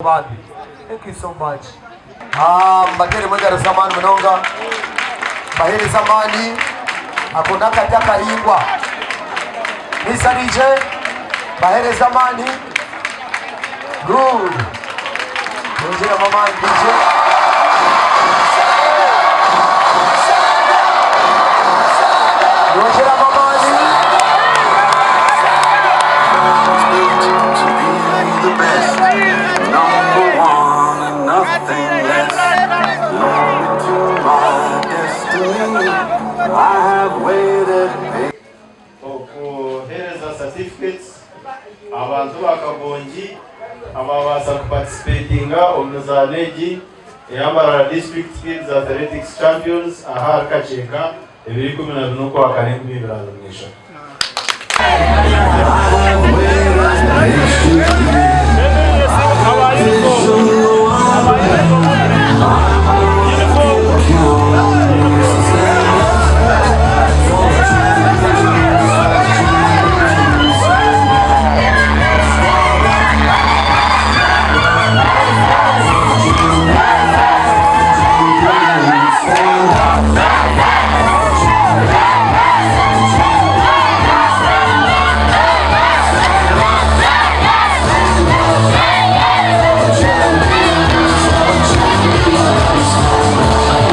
Babi. Thank you so much. Mbagere mwenga Rasamani Mnonga. Bahiri Samani. Hakuna kataka ingwa. Misa DJ. Bahiri Samani. Good. Mwenjira mama DJ. Mwenjira mama okuhereza certificates abantu bakabongi ababasa kuparticipatinga omuzalegi eyambarara district kids athletics champions aha kacheka ebiri 12 kwa karindwi biraza mwisho.